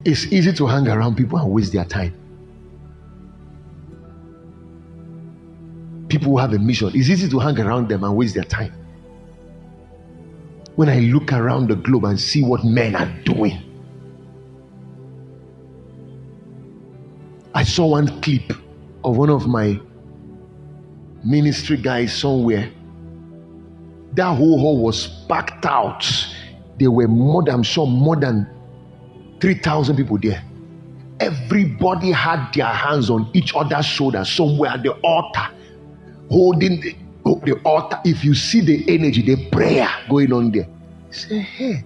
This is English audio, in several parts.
It's easy to hang around people and waste their time. People who have a mission, it's easy to hang around them and waste their time. When I look around the globe and see what men are doing, I saw one clip of one of my ministry guys somewhere. That whole hall was packed out. There were more than 3,000 people there. Everybody had their hands on each other's shoulders somewhere at the altar, holding the altar. If you see the energy, the prayer going on there, say, hey,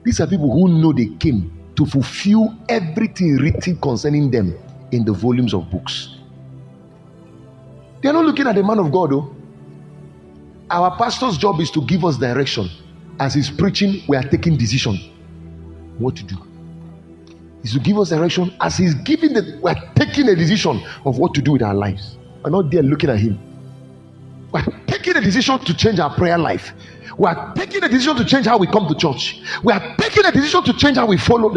these are people who know they came to fulfill everything written concerning them in the volumes of books. They're not looking at the man of God, though. Our pastor's job is to give us direction. As he's preaching, we are taking decision what to do. Is to give us direction. As he's giving we are taking a decision of what to do with our lives. We're not there looking at him. We're taking a decision to change our prayer life. We are taking a decision to change how we come to church. We are taking a decision to change how we follow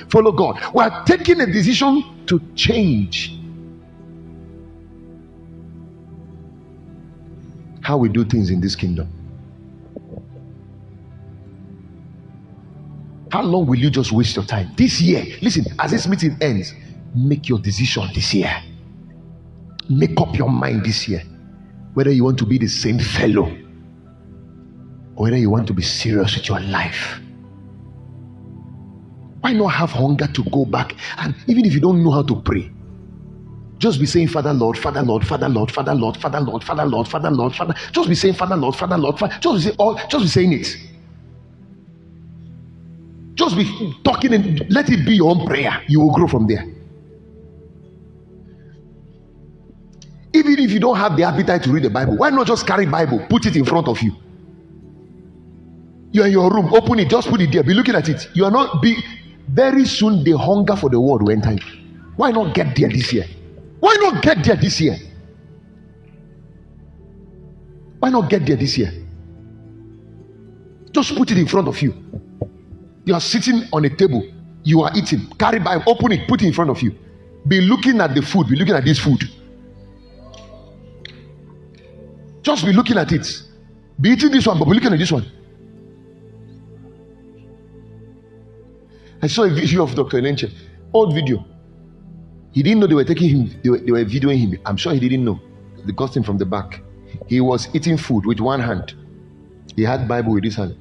follow God. We are taking a decision to change how we do things in this kingdom. How long will you just waste your time? This year, listen, as this meeting ends, make your decision this year. Make up your mind this year whether you want to be the same fellow or whether you want to be serious with your life. Why not have hunger to go back? And even if you don't know how to pray, just be saying, Father, Lord, Father, Lord, Father, Lord, Father, Lord, Father, Lord, Father, Lord, Father, Lord, Father. Just be saying, Father, Lord, Father, Lord, Father. Just be saying it. Just be talking and let it be your own prayer. You will grow from there. Even if you don't have the appetite to read the Bible, why not just carry Bible, put it in front of you? You're in your room, open it, just put it there, be looking at it. You are not very soon the hunger for the word will enter you. Why not get there this year? Why not get there this year? Why not get there this year? Just put it in front of you. You are sitting on a table, you are eating, carry Bible, open it, put it in front of you. Be looking at the food, be looking at this food. Just be looking at it. Be eating this one, but be looking at this one. I saw a video of Dr. Enenche, old video. He didn't know they were taking him, they were videoing him. I'm sure he didn't know. They got him from the back. He was eating food with one hand. He had Bible with his hand.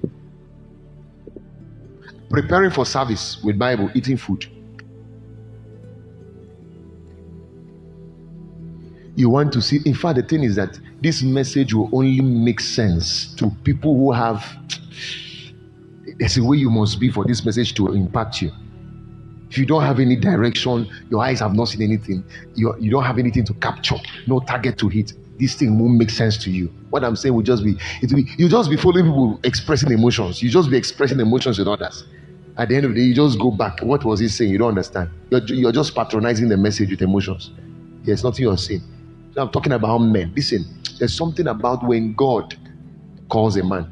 Preparing for service with Bible, eating food. You want to see, in fact, the thing is that this message will only make sense to people who have, there's a way you must be for this message to impact you. If you don't have any direction, your eyes have not seen anything, you don't have anything to capture, no target to hit, this thing won't make sense to you. What I'm saying will just be, you just be following people expressing emotions. You just be expressing emotions with others. At the end of the day, you just go back. What was he saying? You don't understand. You're just patronizing the message with emotions. There's nothing you're saying. So I'm talking about men. Listen, there's something about when God calls a man.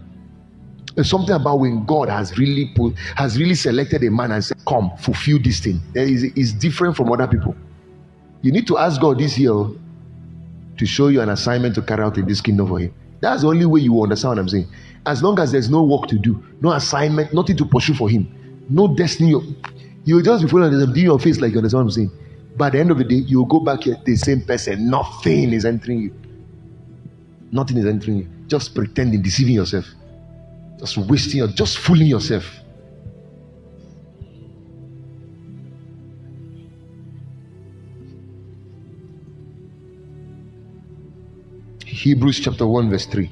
There's something about when God has really selected a man and said, come, fulfill this thing. It's different from other people. You need to ask God this year to show you an assignment to carry out in this kingdom for him. That's the only way you will understand what I'm saying. As long as there's no work to do, no assignment, nothing to pursue for him, no destiny, you'll just be following them, doing your face like you understand what I'm saying. But at the end of the day, you'll go back here, the same person. Nothing is entering you. Nothing is entering you. Just pretending, deceiving yourself. Just wasting, just fooling yourself. Hebrews chapter 1 verse 3.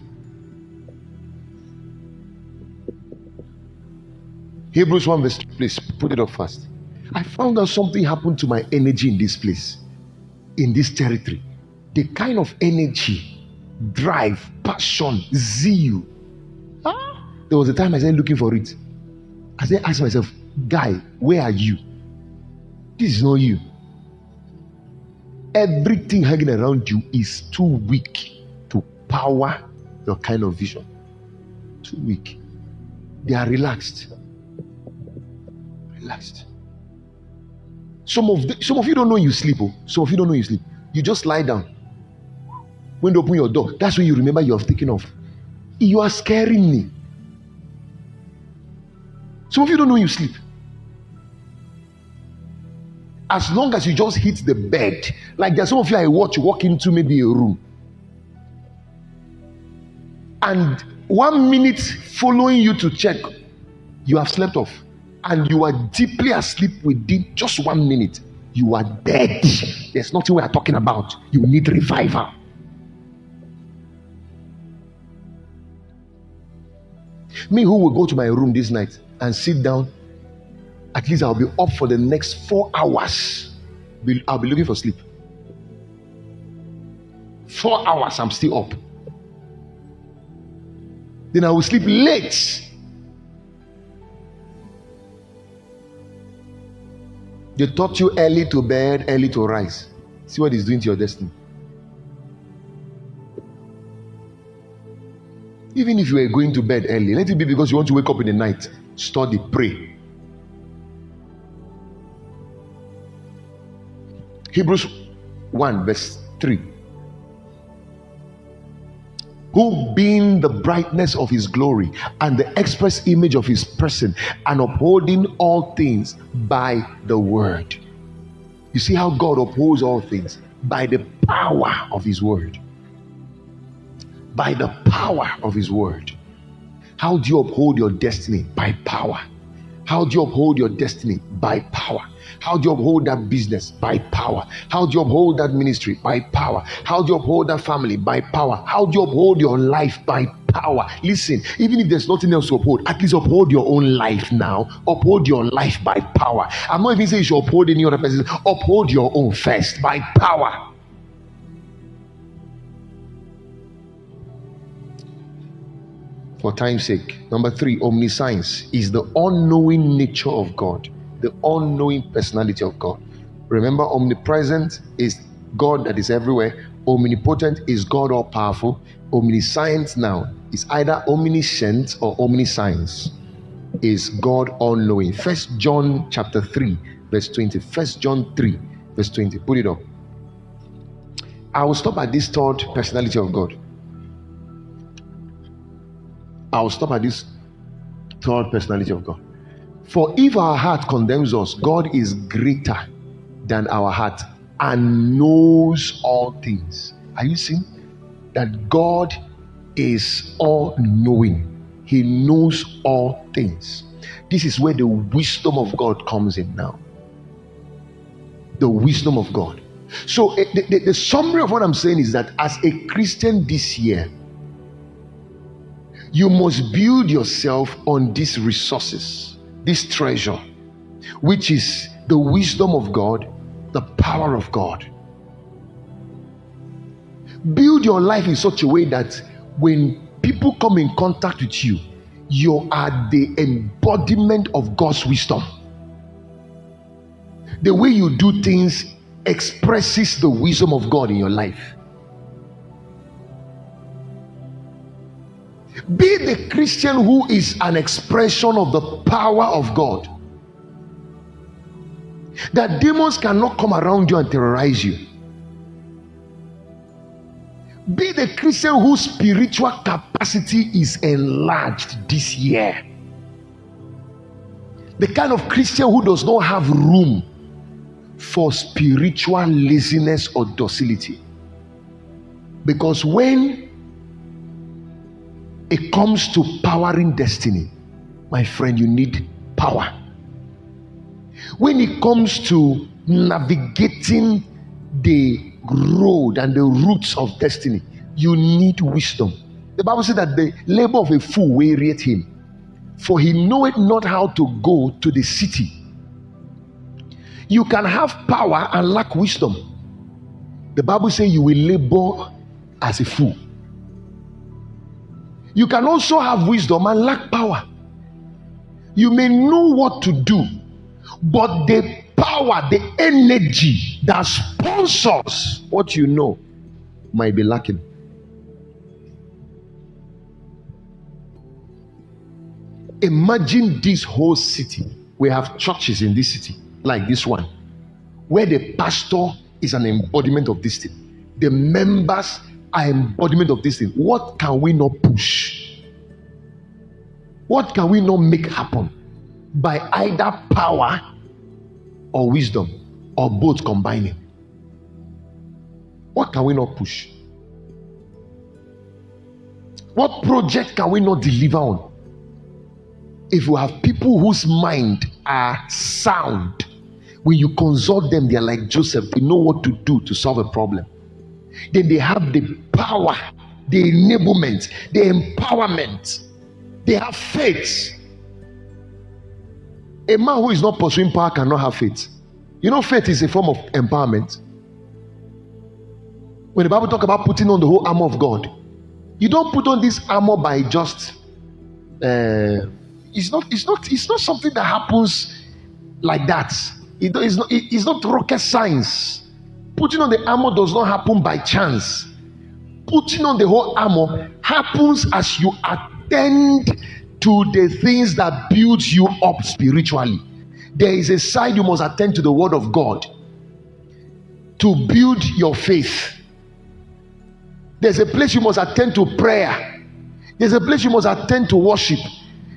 Hebrews 1 verse 3, please put it up fast. I found out something happened to my energy in this place, in this territory. The kind of energy, drive, passion, zeal. There was a time I started looking for it. I said, ask myself, guy, where are you? This is not you. Everything hanging around you is too weak to power your kind of vision. Too weak. They are relaxed. Relaxed. Some of you don't know you sleep. Oh. Some of you don't know you sleep. You just lie down. When they open your door, that's when you remember you have taken off. You are scaring me. Some of you don't know you sleep. As long as you just hit the bed, like there's some of you I watch walk into maybe a room, and 1 minute following you to check, you have slept off, and you are deeply asleep within just 1 minute. You are dead. There's nothing we are talking about. You need revival. Me who will go to my room this night and sit down, at least I'll be up for the next 4 hours. I'll be looking for sleep. 4 hours, I'm still up. Then I will sleep late. They taught you early to bed, early to rise. See what it's doing to your destiny. Even if you are going to bed early, let it be because you want to wake up in the night. Study, pray. Hebrews 1 verse 3. Who being the brightness of his glory and the express image of his person, and upholding all things by the word. You see how God upholds all things? By the power of his word. By the power of his word. How do you uphold your destiny? By power. How do you uphold your destiny? By power. How do you uphold that business? By power. How do you uphold that ministry? By power. How do you uphold that family? By power. How do you uphold your life? By power. Listen, even if there's nothing else to uphold, at least uphold your own life now. Uphold your life by power. I'm not even saying you should uphold any other person. Uphold your own first by power. For time's sake. Number 3, omniscience is the unknowing nature of God, the unknowing personality of God. Remember, omnipresent is God that is everywhere. Omnipotent is God all powerful. Omniscience now is either omniscient or omniscience, is God all knowing. 1 John chapter 3 verse 20. 1 John 3 verse 20. Put it up. I will stop at this third personality of God. I'll stop at this third personality of God. For if our heart condemns us, God is greater than our heart and knows all things. Are you seeing that God is all knowing? He knows all things. This is where the wisdom of God comes in now. The wisdom of God. So the summary of what I'm saying is that as a Christian this year, you must build yourself on these resources, this treasure, which is the wisdom of God, the power of God. Build your life in such a way that when people come in contact with you, you are the embodiment of God's wisdom. The way you do things expresses the wisdom of God in your life. Be the Christian who is an expression of the power of God. That demons cannot come around you and terrorize you. Be the Christian whose spiritual capacity is enlarged this year. The kind of Christian who does not have room for spiritual laziness or docility. Because when it comes to powering destiny, my friend, you need power. When it comes to navigating the road and the roots of destiny, you need wisdom. The Bible says that the labor of a fool wearieth him, for he knoweth not how to go to the city. You can have power and lack wisdom. The Bible says you will labor as a fool. You can also have wisdom and lack power. You may know what to do, but the power, the energy that sponsors what you know might be lacking. Imagine this whole city. We have churches in this city, like this one. where the pastor is an embodiment of this thing, the members are embodiment of this thing. What can we not push? What can we not make happen by either power or wisdom, or both combining? What can we not push? What project can we not deliver on? If we have people whose mind are sound, when you consult them, they are like Joseph. They know what to do to solve a problem. Then they have the power, the enablement, the empowerment. They have faith. A man who is not pursuing power cannot have faith. You know, faith is a form of empowerment. When the Bible talks about putting on the whole armor of God, you don't put on this armor by just it's not something that happens like that. It's not rocket science. Putting on the armor does not happen by chance. Putting on the whole armor happens as you attend to the things that build you up spiritually. There is a side you must attend to, the word of God, to build your faith. There's a place you must attend to prayer. There's a place you must attend to worship.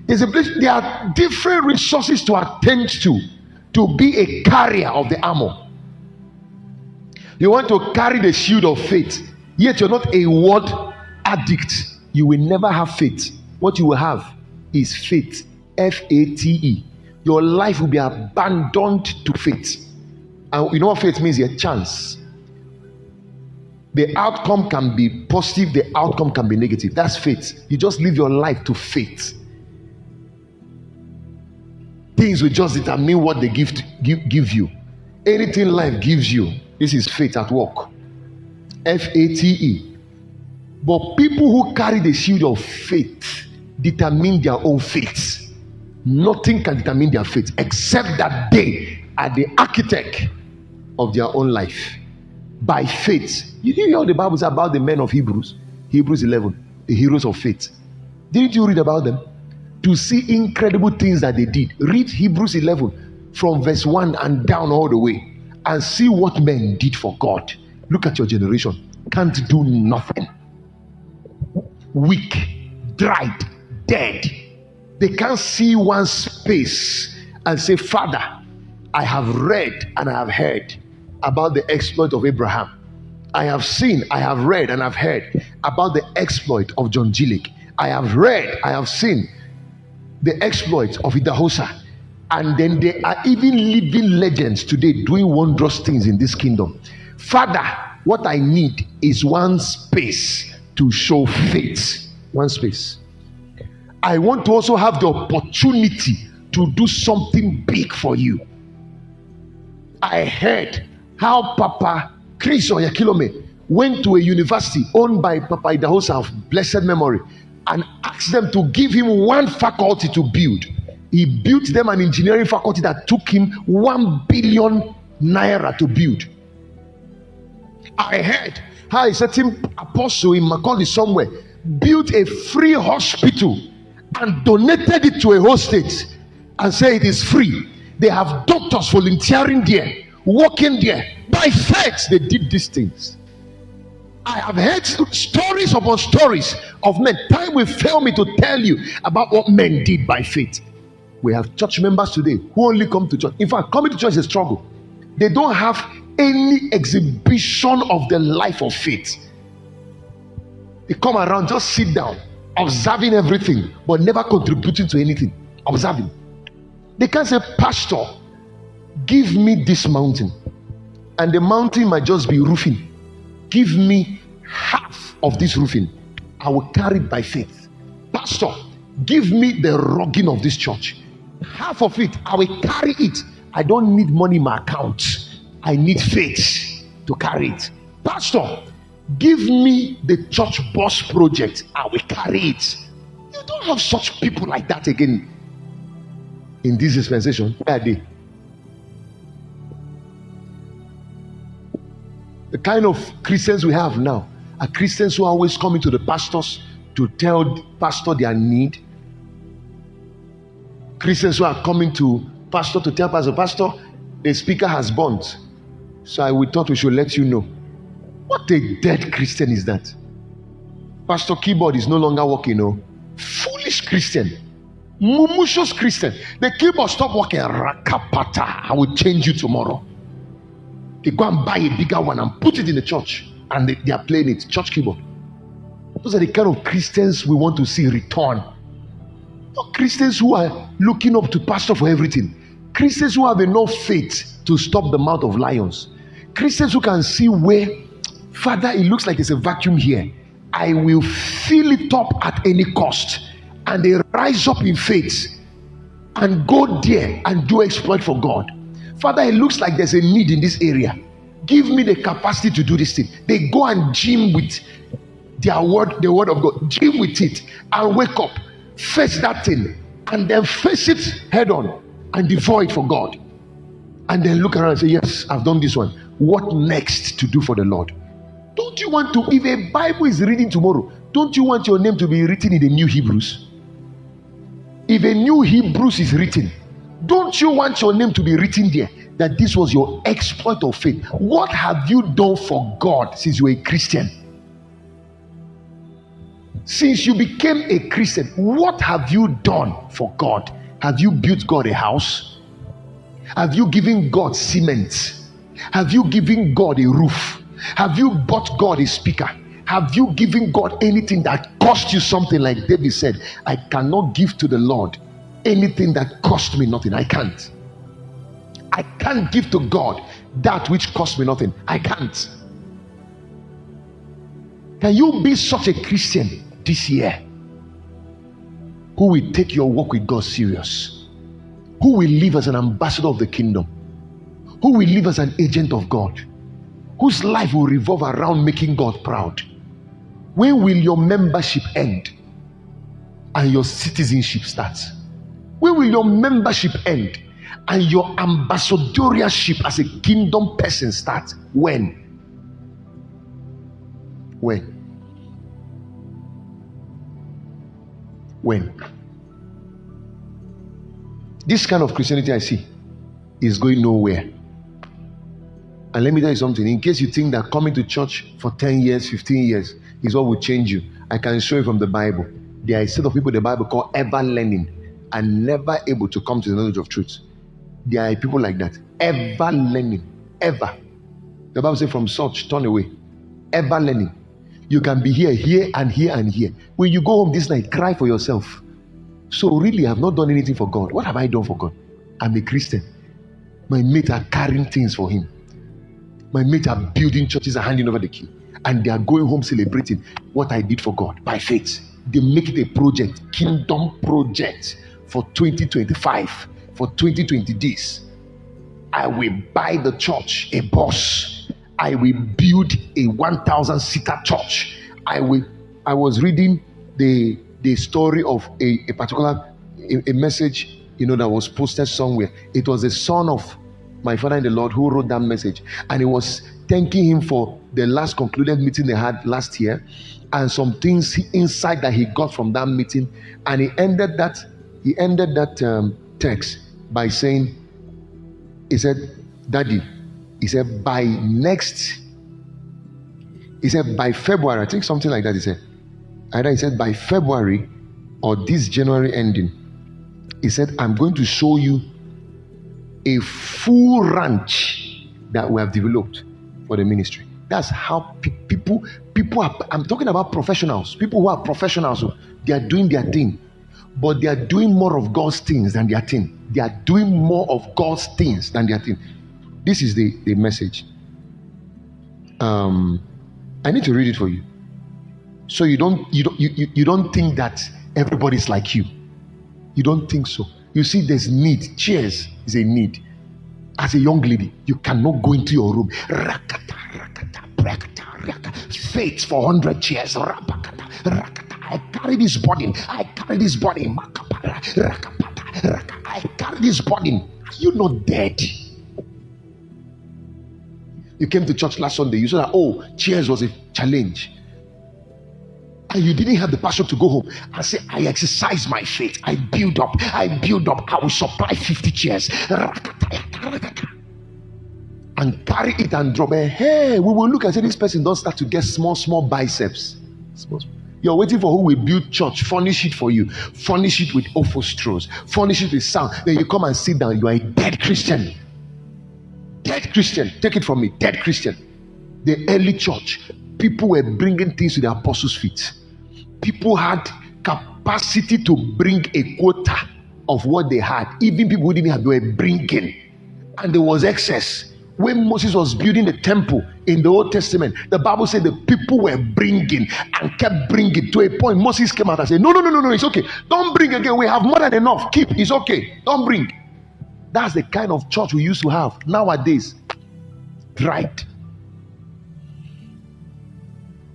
There's a place, there are different resources to attend to be a carrier of the armor. You want to carry the shield of faith, yet you're not a word addict. You will never have faith. What you will have is faith. F-A-T-E. Your life will be abandoned to faith. And you know what faith means? A chance. The outcome can be positive, the outcome can be negative. That's faith. You just live your life to faith. Things will just determine what they give you. Anything life gives you, this is faith at work. F-A-T-E. But people who carry the shield of faith determine their own faith. Nothing can determine their faith except that they are the architect of their own life. By faith. You didn't hear the Bible says about the men of Hebrews 11, the heroes of faith. Didn't you read about them? To see incredible things that they did. Read Hebrews 11 from verse 1 and down all the way, and see what men did for God. Look at your generation. Can't do nothing. Weak, dried, dead. They can't see one space and say, Father, I have read and I have heard about the exploit of Abraham. I have seen, I have read and I've heard about the exploit of John Gillick. I have read, I have seen the exploit of Idahosa. And then there are even living legends today doing wondrous things in this kingdom. Father, what I need is one space to show faith. One space. I want to also have the opportunity to do something big for you. I heard how Papa Chris Oyakilome went to a university owned by Papa Idahosa of blessed memory and asked them to give him one faculty to build. He built them an engineering faculty that took him 1 billion naira to build. I heard how a certain apostle in Macaulay somewhere built a free hospital and donated it to a whole state and said it is free. They have doctors volunteering there, working there. By faith, they did these things. I have heard stories upon stories of men. Time will fail me to tell you about what men did by faith. We have church members today who only come to church. In fact, coming to church is a struggle. They don't have any exhibition of the life of faith. They come around, just sit down, observing everything, but never contributing to anything. Observing. They can't say, Pastor, give me this mountain. And the mountain might just be roofing. Give me half of this roofing. I will carry it by faith. Pastor, give me the rugging of this church. Half of it, I will carry it. I don't need money in my account. I need faith to carry it. Pastor, give me the church bus project. I will carry it. You don't have such people like that again in this dispensation. Where are they? The kind of Christians we have now are Christians who are always coming to the pastors to tell the pastor their need. Christians who are coming to pastor to tell pastor, the speaker has burnt. So we thought we should let you know. What a dead Christian is that? Pastor Keyboard is no longer working, no. Foolish Christian. Mumushous Christian. The keyboard stop working. Rakapata. I will change you tomorrow. They go and buy a bigger one and put it in the church. And they are playing it. Church keyboard. Those are the kind of Christians we want to see return. Not Christians who are looking up to pastor for everything. Christians who have enough faith to stop the mouth of lions. Christians who can see where, Father, it looks like there's a vacuum here. I will fill it up at any cost. And they rise up in faith and go there and do exploit for God. Father, it looks like there's a need in this area. Give me the capacity to do this thing. They go and gym with their word, the word of God. Gym with it and wake up, face that thing, and then face it head on and devour it for God. And then look around and say, yes, I've done this one. What next to do for the Lord? Don't you want to, if a Bible is reading tomorrow, don't you want your name to be written in the New Hebrews? If a New Hebrews is written, don't you want your name to be written there, that this was your exploit of faith? What have you done for God since you were a Christian? Since you became a Christian, what have you done for God? Have you built God a house? Have you given God cement? Have you given God a roof? Have you bought God a speaker? Have you given God anything that cost you something? Like David said, I cannot give to the Lord anything that cost me nothing. I can't. I can't give to God that which cost me nothing. I can't. Can you be such a Christian this year who will take your walk with God serious? Who will live as an ambassador of the kingdom? Who will live as an agent of God? Whose life will revolve around making God proud? When will your membership end and your citizenship start? When will your membership end and your ambassadorship as a kingdom person start? When? When? This kind of Christianity I see is going nowhere. And let me tell you something. In case you think that coming to church for 10 years, 15 years is what will change you, I can show you from the Bible. There are a set of people in the Bible called ever learning and never able to come to the knowledge of truth. There are people like that. Ever learning. Ever. The Bible says from such turn away. Ever learning. You can be here, and here, and here. When you go home this night, cry for yourself. So really, I've not done anything for God. What have I done for God? I'm a Christian. My mates are carrying things for Him. My mates are building churches and handing over the key. And they are going home celebrating what I did for God by faith. They make it a project, kingdom project for 2025, for 2020 this. I will buy the church a bus. I will build a 1,000-seater church. I was reading the story of a particular message, that was posted somewhere. It was the son of my father in the Lord who wrote that message, and he was thanking him for the last concluded meeting they had last year, and some things inside that he got from that meeting. And he ended that text by saying, he said, Daddy, he said, by February, I think something like that. He said, either he said by February or this January ending, he said, I'm going to show you a full ranch that we have developed for the ministry. That's how people are. I'm talking about professionals. People who are professionals, they are doing their thing, but they are doing more of God's things than their thing. They are doing more of God's things than their thing. This is the message. I need to read it for you, so you don't think that everybody's like you. You don't think so. You see, there's need. Cheers is a need. As a young lady, you cannot go into your room. Rakata, rakata, rakata, rakata. Faith for 100 chairs. Rakata, rakata. I carry this burden. I carry this burden. I carry this burden. Are you not dead? You came to church last Sunday. You said that, chairs was a challenge. And you didn't have the passion to go home and say, I exercise my faith. I build up. I will supply 50 chairs. And and carry it and drop it. Hey, we will look and say this person don't start to get small biceps. You're waiting for who will build church, furnish it for you, furnish it with orchestras, furnish it with sound. Then you come and sit down. You are a dead Christian. Dead Christian. Take it from me. Dead Christian. The early church, people were bringing things to the apostles' feet. People had capacity to bring a quota of what they had. Even people who didn't have, they were bringing. And there was excess. When Moses was building the temple in the Old Testament, the Bible said the people were bringing and kept bringing to a point. Moses came out and said, no, it's okay. Don't bring again. We have more than enough. Keep. It's okay. Don't bring. That's the kind of church we used to have. Nowadays, right?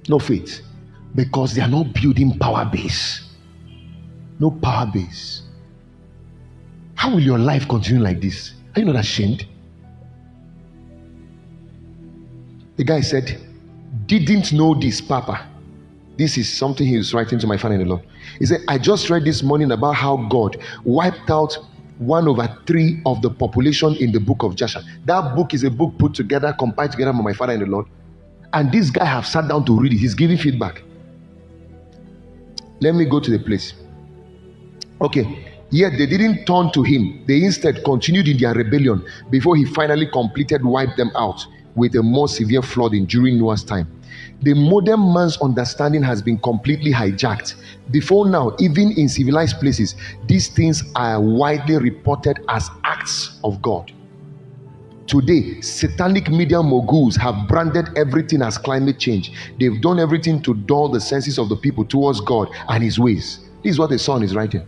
No faith. Because they are not building power base. No power base. How will your life continue like this? Are you not ashamed? The guy said, didn't know this, Papa. This is something he was writing to my father-in-law. He said, I just read this morning about how God wiped out 1/3 of the population in the book of Joshua. That book is a book put together, compiled together by my father-in-law. And this guy have sat down to read it. He's giving feedback. Let me go to the place. Okay. Yet they didn't turn to him. They instead continued in their rebellion before he finally wiped them out with a more severe flooding during Noah's time. The modern man's understanding has been completely hijacked. Before now, even in civilized places, these things are widely reported as acts of God. Today, satanic media moguls have branded everything as climate change. They've done everything to dull the senses of the people towards God and his ways. This is what the son is writing.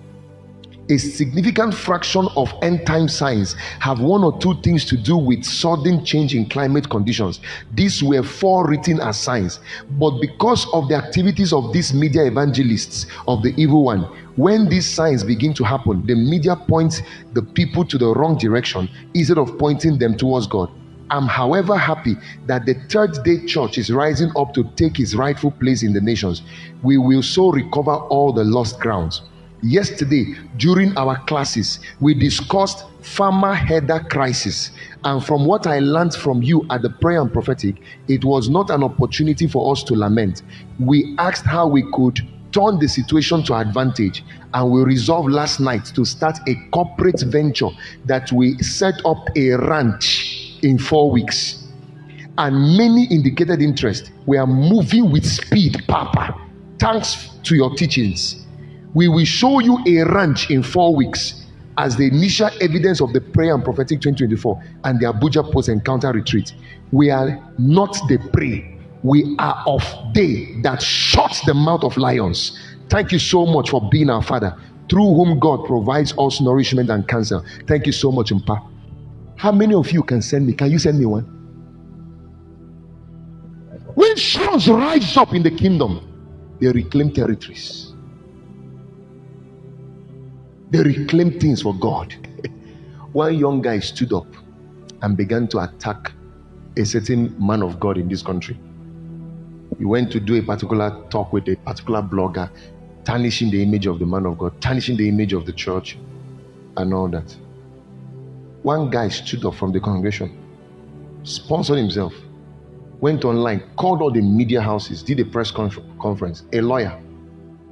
A significant fraction of end-time signs have one or two things to do with sudden change in climate conditions. These were forewritten as signs, but because of the activities of these media evangelists of the evil one, when these signs begin to happen, the media points the people to the wrong direction instead of pointing them towards God. I'm, however, happy that the Third Day Church is rising up to take its rightful place in the nations. We will so recover all the lost grounds. Yesterday, during our classes, we discussed farmer header crisis, and from what I learned from you at the prayer and prophetic, it was not an opportunity for us to lament. We asked how we could turn the situation to advantage, and we resolved last night to start a corporate venture that we set up a ranch in 4 weeks, and many indicated interest. We are moving with speed, Papa, thanks to your teachings. We will show you a ranch in 4 weeks as the initial evidence of the prayer and prophetic 2024 and the Abuja Post Encounter Retreat. We are not the prey. We are of they that shuts the mouth of lions. Thank you so much for being our Father, through whom God provides us nourishment and counsel. Thank you so much, Mpa. How many of you can send me? Can you send me one? When sons rise up in the kingdom, they reclaim territories. They reclaim things for God. One young guy stood up and began to attack a certain man of God in this country. He went to do a particular talk with a particular blogger, tarnishing the image of the man of God, tarnishing the image of the church, and all that. One guy stood up from the congregation, sponsored himself, went online, called all the media houses, did a press conference, a lawyer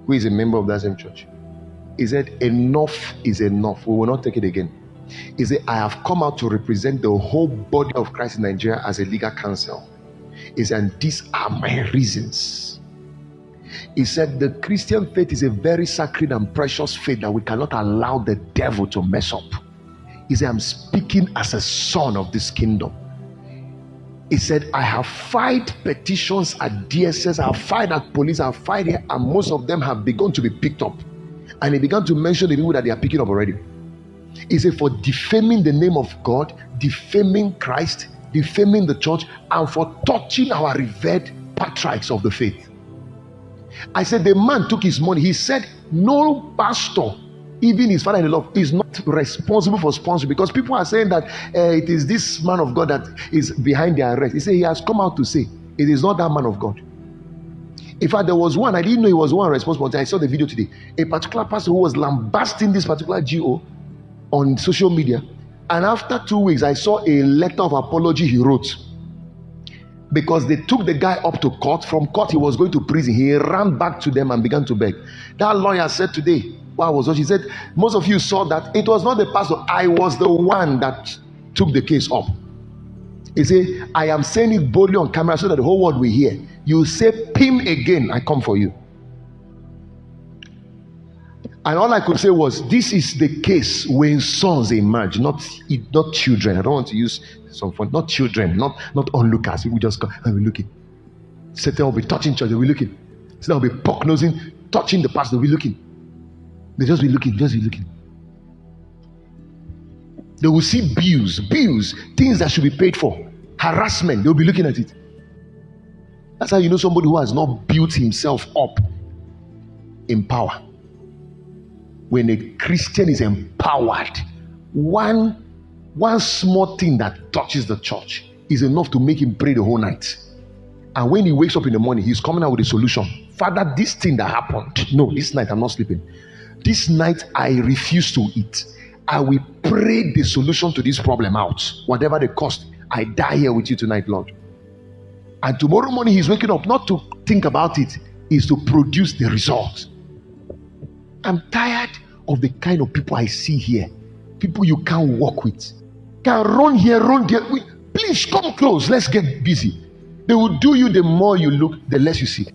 who is a member of that same church. He said, enough is enough. We will not take it again. He said, I have come out to represent the whole body of Christ in Nigeria as a legal counsel. He said, and these are my reasons. He said, the Christian faith is a very sacred and precious faith that we cannot allow the devil to mess up. He said, I'm speaking as a son of this kingdom. He said, I have filed petitions at DSS, I have filed at police, I have filed here, and most of them have begun to be picked up. And he began to mention the people that they are picking up already. He said, for defaming the name of God, defaming Christ, defaming the church, and for touching our revered patriarchs of the faith. I said, the man took his money. He said, no pastor, even his father-in-law, is not responsible for sponsoring, because people are saying that it is this man of God that is behind the arrest. He said, he has come out to say, it is not that man of God. In fact, there was one, I didn't know he was one responsible until I saw the video today. A particular pastor who was lambasting this particular GO on social media And after 2 weeks, I saw a letter of apology he wrote, because they took the guy up to court. From court, he was going to prison. He ran back to them and began to beg. That lawyer said today, while I was watching, he said, most of you saw that it was not the pastor. I was the one that took the case up. He said, I am saying it boldly on camera so that the whole world will hear. You say, "Pim again, I come for you." And all I could say was, this is the case when sons emerge, not children. I don't want to use some fun. Not children, not onlookers. People just come and be looking. Satan will be touching church, they'll be looking. Satan will be poke nosing, touching the pastor, they'll be looking. They just be looking, They will see bills, things that should be paid for, harassment, they'll be looking at it. That's how you know somebody who has not built himself up in power. When a Christian is empowered, one small thing that touches the church is enough to make him pray the whole night. And when he wakes up in the morning, he's coming out with a solution. Father, this thing that happened, no, this night I'm not sleeping. This night I refuse to eat. I will pray the solution to this problem out. Whatever the cost, I die here with you tonight, Lord. And tomorrow morning he's waking up not to think about it, is to produce the result. I'm tired of the kind of people I see here. People you can't walk with. Can run here, run there. Please come close. Let's get busy. They will do you the more you look, the less you see.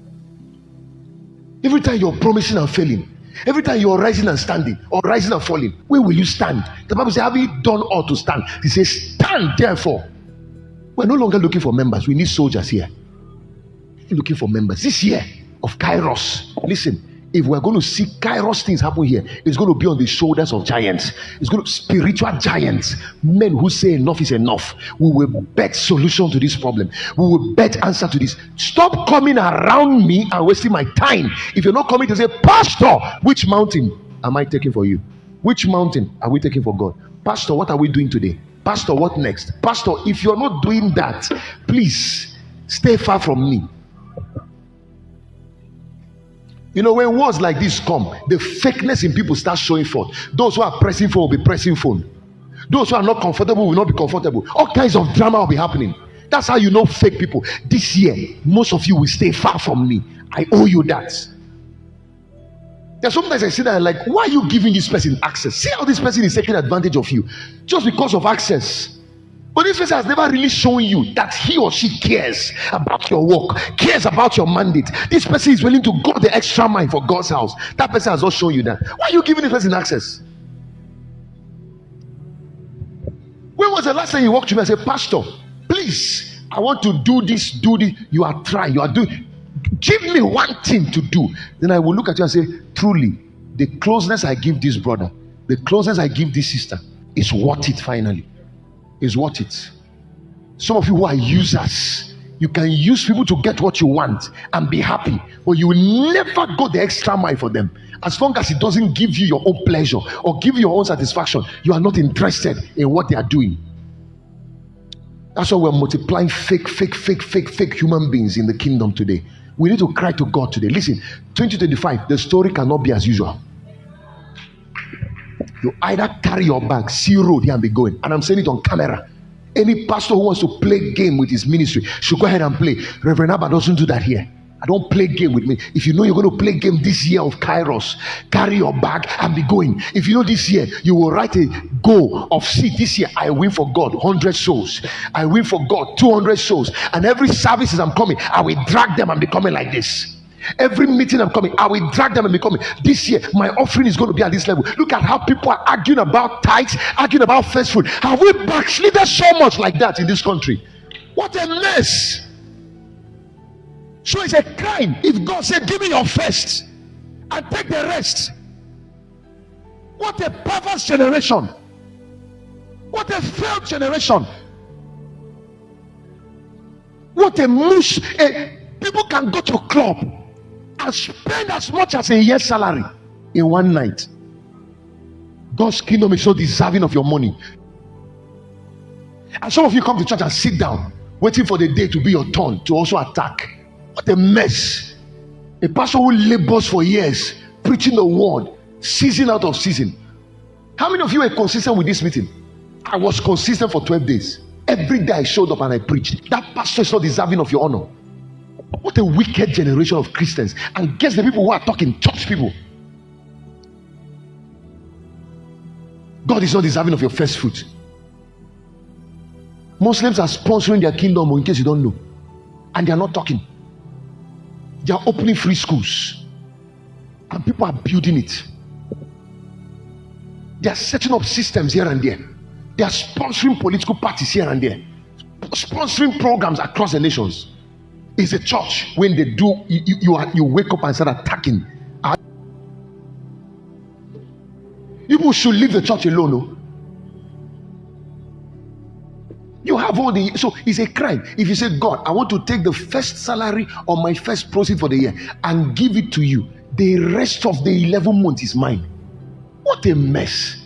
Every time you're promising and failing, every time you're rising and standing or rising and falling, where will you stand? The Bible says, have you done all to stand? He says, stand therefore. We're no longer looking for members. We need soldiers here. We're looking for members. This year of Kairos, listen, if we're going to see Kairos things happen here, it's going to be on the shoulders of giants. It's going to spiritual giants, men who say enough is enough. We will bet solution to this problem. We will bet answer to this. Stop coming around me and wasting my time. If you're not coming to say, Pastor, which mountain am I taking for you? Which mountain are we taking for God? Pastor, what are we doing today? Pastor, what next? Pastor, if you're not doing that, please stay far from me. You know, when words like this come, the fakeness in people start showing forth. Those who are pressing phone will be pressing phone. Those who are not comfortable will not be comfortable. All kinds of drama will be happening. That's how you know fake people. This year, most of you will stay far from me. I owe you that. There's sometimes I sit there and like, why are you giving this person access? See how this person is taking advantage of you just because of access. But this person has never really shown you that he or she cares about your work, cares about your mandate. This person is willing to go the extra mile for God's house. That person has not shown you that. Why are you giving this person access? When was the last time you walked to me and said, Pastor, please, I want to do this, do this. You are trying, you are doing. Give me one thing to do. Then I will look at you and say, truly, the closeness I give this brother, the closeness I give this sister is worth it finally. Is worth it. Some of you who are users, you can use people to get what you want and be happy, but you will never go the extra mile for them. As long as it doesn't give you your own pleasure or give you your own satisfaction, you are not interested in what they are doing. That's why we're multiplying fake human beings in the kingdom today. We need to cry to God today. Listen, 2025, the story cannot be as usual. You either carry your bag, see road here and be going. And I'm saying it on camera. Any pastor who wants to play game with his ministry should go ahead and play. Reverend Abah doesn't do that here. I don't play game with me. If you know you're going to play game this year of Kairos, carry your bag and be going. If you know this year you will write a goal of, see, this year I win for God 100 souls. I win for God 200 souls. And every service as I'm coming, I will drag them and be coming like this. Every meeting I'm coming, I will drag them and be coming. This year, my offering is going to be at this level. Look at how people are arguing about tithes, arguing about first fruit. Have we backslided so much like that in this country? What a mess. So it's a crime if God said, give me your first and take the rest. What a perverse generation. What a failed generation. What a mush. People can go to a club and spend as much as a year's salary in one night. God's kingdom is so deserving of your money. And some of you come to church and sit down, waiting for the day to be your turn to also attack. What a mess. A pastor who labors for years, preaching the word, season out of season. How many of you are consistent with this meeting? I was consistent for 12 days. Every day I showed up and I preached. That pastor is not deserving of your honor. What a wicked generation of Christians. And guess the people who are talking, church people. God is not deserving of your first fruit. Muslims are sponsoring their kingdom, in case you don't know. And they are not talking. They are opening free schools. And people are building it. They are setting up systems here and there. They are sponsoring political parties here and there. Sponsoring programs across the nations. It's a church. When they do, you wake up and start attacking. People should leave the church alone. No? You have all the, so it's a crime if you say, God, I want to take the first salary or my first proceed for the year and give it to you. The rest of the 11 months is mine. What a mess.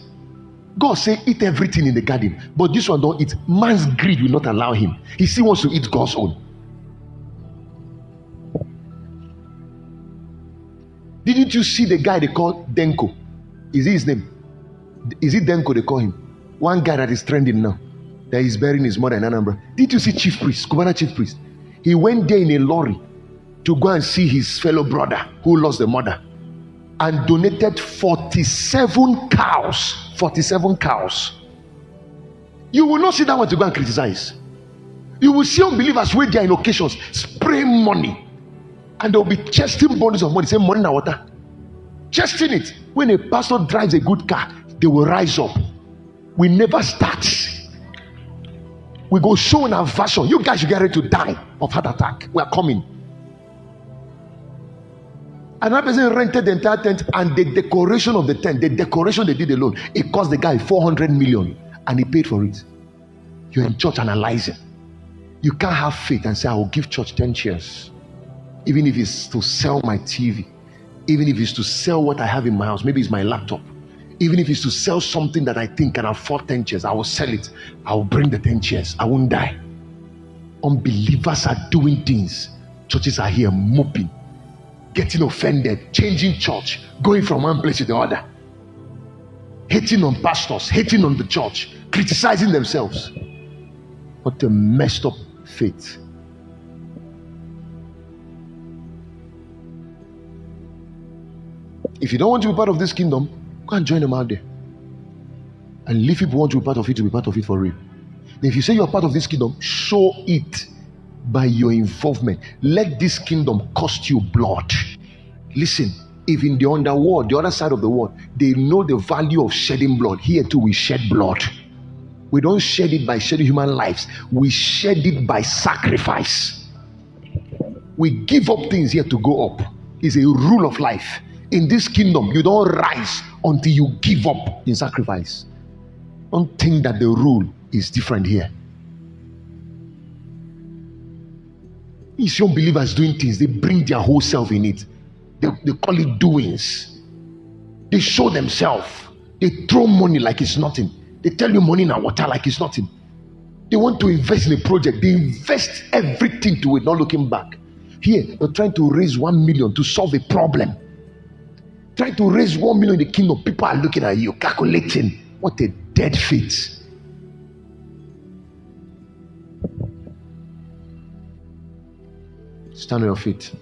God say eat everything in the garden, but this one don't eat. Man's greed will not allow him. He still wants to eat God's own. Didn't you see the guy they call Denko? Is it his name? Is it Denko they call him? One guy that is trending now, that is burying his mother in Anambra. Did you see Chief Priest, Kubana Chief Priest? He went there in a lorry to go and see his fellow brother who lost the mother, and donated 47 cows. 47 cows. You will not see that one to go and criticize. You will see unbelievers wait there in occasions, spray money, and they'll be chesting bodies of money, say money na water. Chesting it. When a pastor drives a good car, they will rise up. We never start. We go show in our version. You guys should get ready to die of heart attack. We are coming. Another person rented the entire tent, and the decoration of the tent, the decoration they did alone, it cost the guy 400 million, and he paid for it. You're in church analyzing. You can't have faith and say, I will give church 10 shares, even if it's to sell my TV, even if it's to sell what I have in my house, maybe it's my laptop, even if it's to sell something that I think can afford 10 shares, I will sell it. I will bring the 10 shares. I won't die. Unbelievers are doing things. Churches are here moping, getting offended, changing church, going from one place to the other, hating on pastors, hating on the church, criticizing themselves. What a messed up faith. If you don't want to be part of this kingdom, go and join them out there. And leave people who want to be part of it to be part of it for real. If you say you're part of this kingdom, show it by your involvement. Let this kingdom cost you blood. Listen, if in the underworld, the other side of the world, they know the value of shedding blood, here too we shed blood. We don't shed it by shedding human lives. We shed it by sacrifice. We give up things here to go up. It's a rule of life. In this kingdom, you don't rise until you give up in sacrifice. Don't think that the rule is different here. You see unbelievers doing things, they bring their whole self in it. They call it doings. They show themselves. They throw money like it's nothing. They tell you money in water like it's nothing. They want to invest in a project. They invest everything to it, not looking back. Here, you're trying to raise 1 million to solve a problem. Trying to raise 1 million in the kingdom. People are looking at you, calculating. What a dead faith. Stand on your feet.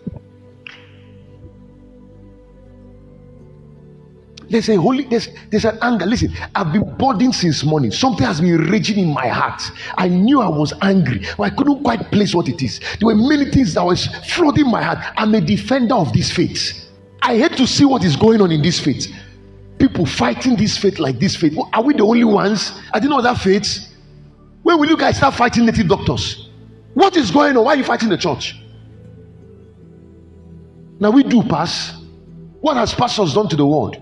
There's an anger. Listen, I've been burdened since morning. Something has been raging in my heart. I knew I was angry, but I couldn't quite place what it is. There were many things that was flooding my heart. I'm a defender of this faith. I hate to see what is going on in this faith. People fighting this faith like this faith. Are we the only ones? I didn't know that faith. When will you guys start fighting native doctors? What is going on? Why are you fighting the church? Now we do pass. What has pastors done to the world?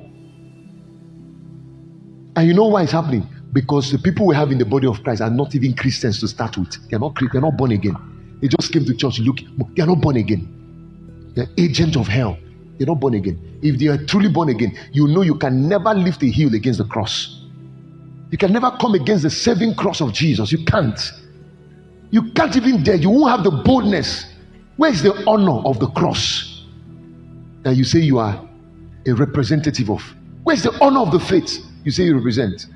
And you know why it's happening? Because the people we have in the body of Christ are not even Christians to start with. They're not born again. They just came to church looking. They're not born again. They're agents of hell. They're not born again. If they are truly born again, you know you can never lift a heel against the cross. You can never come against the saving cross of Jesus. You can't. You can't even dare. You won't have the boldness. Where is the honor of the cross that you say you are a representative of? Where's the honor of the faith you say you represent?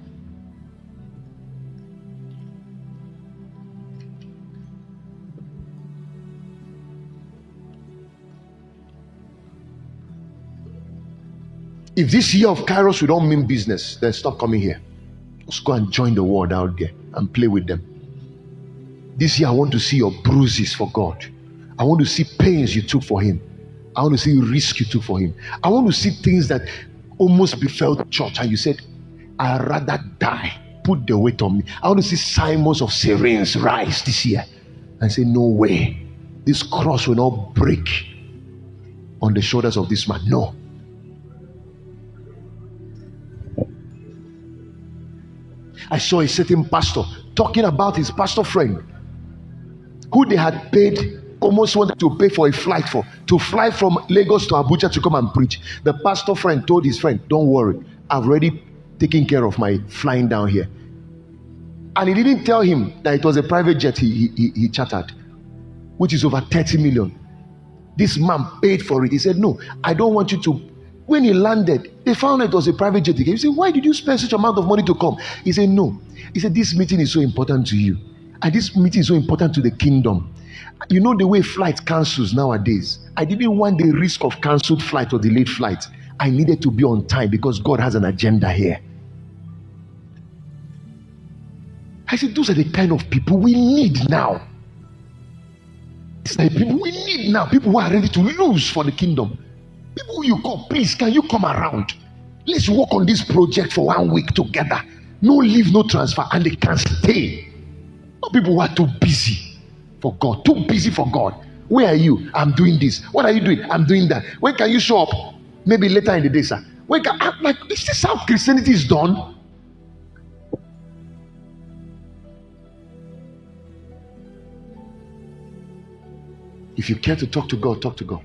If this year of Kairos we don't mean business, then stop coming here. Let's go and join the world out there and play with them. This year I want to see your bruises for God. I want to see pains you took for Him. I want to see risk you took for Him. I want to see things that almost befell the church and you said, I'd rather die. Put the weight on me. I want to see Simons of Syrians rise this year and say, no way. This cross will not break on the shoulders of this man. No. I saw a certain pastor talking about his pastor friend who they had paid, almost wanted to pay for a flight to fly from Lagos to Abuja to come and preach. The pastor friend told his friend, don't worry, I've already taken care of my flying down here. And he didn't tell him that it was a private jet he chartered, which is over 30 million. This man paid for it. He said, no, I don't want you to. When he landed, they found it was a private jet. He said, why did you spend such amount of money to come? He said, no. He said, this meeting is so important to you. And this meeting is so important to the kingdom. You know the way flight cancels nowadays. I didn't want the risk of cancelled flight or delayed flight. I needed to be on time because God has an agenda here. I said, those are the kind of people we need now. These are the people we need now. People who are ready to lose for the kingdom. People who you call, please, can you come around? Let's work on this project for 1 week together. No leave, no transfer, and they can stay. Not people who are too busy for God. Too busy for God. Where are you? I'm doing this. What are you doing? I'm doing that. When can you show up? Maybe later in the day, sir. When can I'm like, is this how Christianity is done? If you care to talk to God, talk to God.